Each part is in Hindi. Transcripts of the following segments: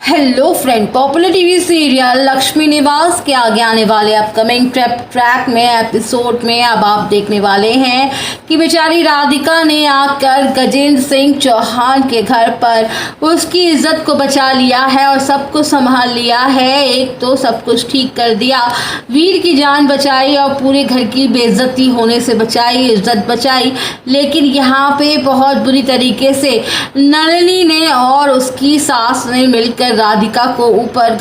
Hello friend, popular TV serial Lakshmi निवास के आगे आने वाले अपकमिंग ट्रैक में एपिसोड में अब आप देखने वाले हैं कि बेचारी राधिका ने आकर गजेंद्र सिंह चौहान के घर पर उसकी इज्जत को बचा लिया है और सब कुछ संभाल लिया है। एक तो सब कुछ ठीक कर दिया, वीर की जान बचाई और पूरे घर की बेइज्जती होने से बचाई, इज्जत बचाई। लेकिन यहाँ पे बहुत बुरी तरीके से नलिनी ने और उसकी सास ने मिलकर राधिका को ऊपर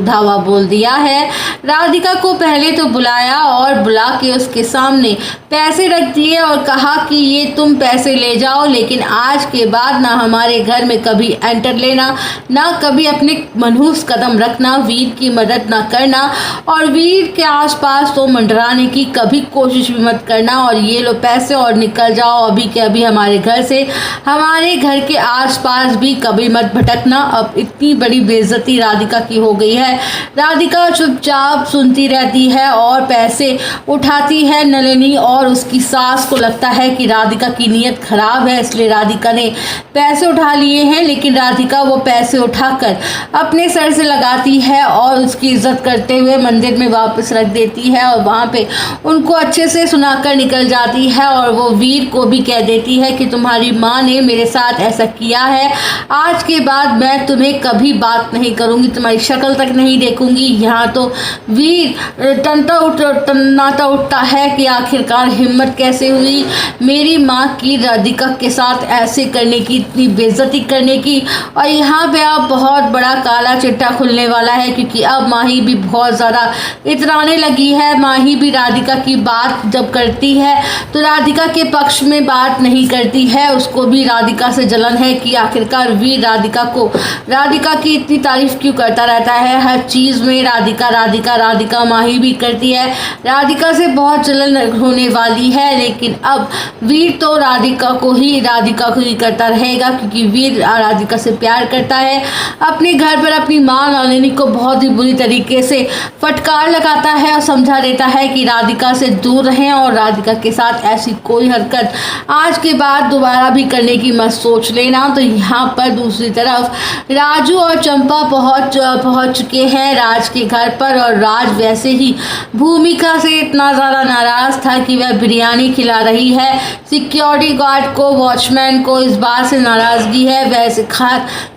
धावा बोल दिया है। राधिका को पहले तो बुलाया और बुला के उसके सामने पैसे रख दिए और कहा कि ये तुम पैसे ले जाओ, लेकिन आज के बाद ना हमारे घर में कभी एंटर लेना, ना कभी अपने मनहूस कदम रखना, वीर की मदद ना करना और वीर के आसपास तो मंडराने की कभी कोशिश भी मत करना। और ये लो पैसे और निकल जाओ अभी के अभी हमारे घर से, हमारे घर के आसपास भी कभी मत भटकना। अब इतनी बड़ी बेइज्जती राधिका की हो गई है। राधिका चुपचाप सुनती रहती है और पैसे उठाती है नलिनी, और उसकी सास को लगता है कि राधिका की नीयत खराब है, इसलिए राधिका ने पैसे उठा लिए हैं। लेकिन राधिका वो पैसे उठाकर अपने सर से लगाती है और उसकी इज्जत करते हुए मंदिर में वापस रख देती है और वहाँ पे उनको अच्छे से सुनाकर निकल जाती है। और वो वीर को भी कह देती है कि तुम्हारी माँ ने मेरे साथ ऐसा किया है, आज के बाद मैं तुम्हें कभी बात नहीं करूंगी, तुम्हारी शक्ल तक नहीं देखूंगी। यहाँ तो वीर तन्नाता उठता है कि आखिरकार हिम्मत कैसे हुई मेरी माँ की राधिका के साथ ऐसे करने की, इतनी बेइज्जती करने की। और यहाँ पे अब बहुत बड़ा काला चिट्ठा खुलने वाला है, क्योंकि अब माही भी बहुत ज़्यादा इतराने लगी है। माही भी राधिका की बात जब करती है तो राधिका के पक्ष में बात नहीं करती है, उसको भी राधिका से जलन है कि आखिरकार वीर राधिका की इतनी तारीफ क्यों करता रहता है, हर चीज़ में राधिका राधिका राधिका। माही भी करती है, राधिका से बहुत जलन होने वाली है। लेकिन अब वीर तो राधिका को ही करता रहेगा, क्योंकि वीर राधिका से प्यार करता है। अपने घर पर अपनी माँ नलिनी को बहुत ही बुरी तरीके से फटकार लगाता है और समझा देता है कि राधिका से दूर रहें और राधिका के साथ ऐसी कोई हरकत आज के बाद दोबारा भी करने की मत सोच लेना। तो यहाँ पर दूसरी तरफ राजू और चंपा पहुंच चुके हैं राज के घर पर, और राज वैसे ही भूमिका से इतना ज़्यादा नाराज़ था कि वह बिरयानी खिला रही है सिक्योरिटी गार्ड को, वॉचमैन को। इस बात से नाराज़गी है, वैसे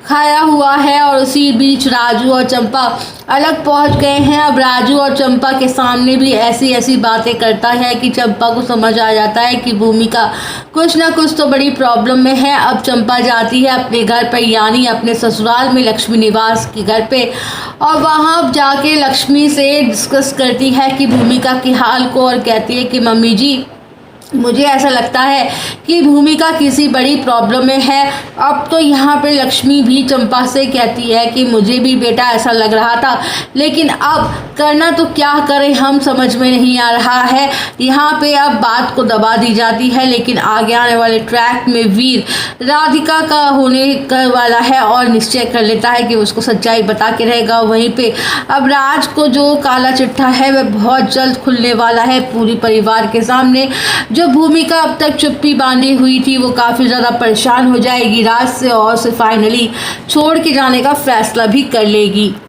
खाया हुआ है। और उसी बीच राजू और चंपा अलग पहुंच गए हैं। अब राजू और चंपा के सामने भी ऐसी बातें करता है कि चंपा को समझ आ जाता है कि भूमिका कुछ ना कुछ तो बड़ी प्रॉब्लम में है। अब चंपा जाती है अपने घर पर, यानी अपने ससुराल में लक्ष्मी निवास के घर पे, और वहाँ जाके लक्ष्मी से डिस्कस करती है कि भूमिका के हाल को, और कहती है कि मम्मी जी मुझे ऐसा लगता है कि भूमिका किसी बड़ी प्रॉब्लम में है। अब तो यहाँ पे लक्ष्मी भी चंपा से कहती है कि मुझे भी बेटा ऐसा लग रहा था, लेकिन अब करना तो क्या करें हम समझ में नहीं आ रहा है। यहाँ पे अब बात को दबा दी जाती है, लेकिन आगे आने वाले ट्रैक में वीर राधिका का होने वाला है और निश्चय कर लेता है कि उसको सच्चाई बता के रहेगा। वहीं पे अब राज को जो काला चिट्ठा है वह बहुत जल्द खुलने वाला है पूरी परिवार के सामने। जो भूमिका अब तक चुप्पी बांधी हुई थी वो काफ़ी ज़्यादा परेशान हो जाएगी राज से, और उसे फाइनली छोड़ के जाने का फैसला भी कर लेगी।